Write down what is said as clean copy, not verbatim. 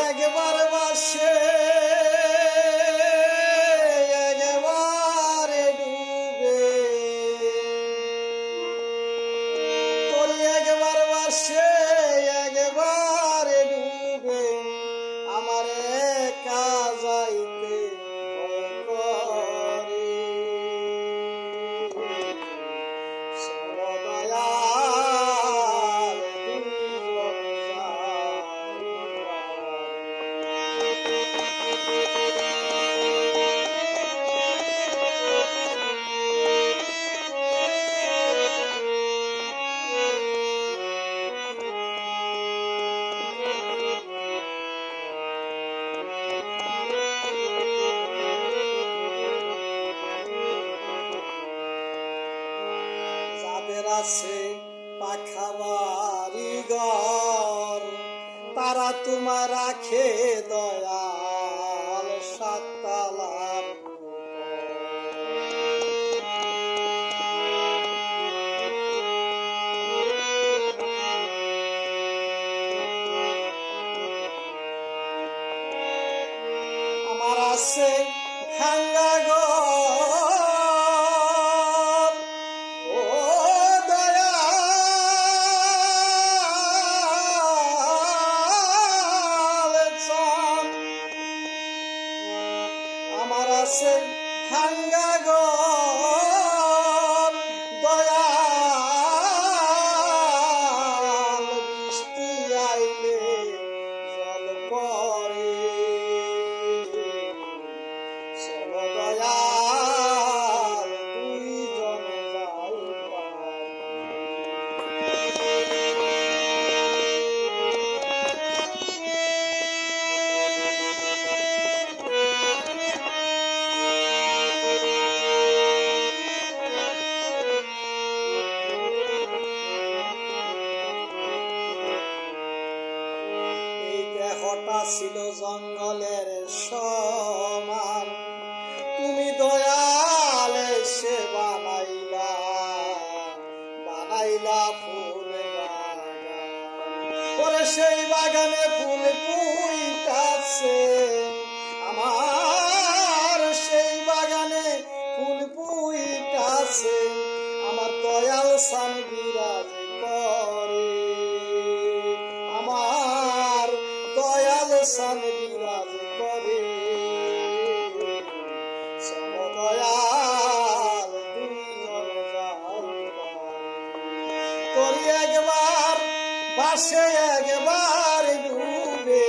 একবার বাসে একবারে ডুবে, তোর একবার বাসে একবারে ডুবে, আমার একা যাইতে ভয় করে। সর্বদয়াল দুইজন যাদের আছে পাখা বাড়ি ঘর, তারা তোমার রাখে দয়াল সাততলার আমার আছে ভাঙ্গা ঘর, ও দয়াল চান। আমার আছে ভাঙ্গা ঘর, দয়াল বৃষ্টি আইলে জল পড়ে। সর্বদয়াল দুইজনে যাই পার। এই দেহটা ছিল জঙ্গলের সমান, তুমি দয়াল সে বানাইলা বানাইলা ফুল বাগান। ওরে সেই বাগানে ফুল ফুইতাছে, আমার সেই বাগানে ফুল ফুইতাছে, আমার দয়াল সান বিরাজ করে। আমার দয়াল সান বিরাজ করে। সর্বদয়াল দুইজনে যাই পার। তোর একবার বাসে একবার ডুবে,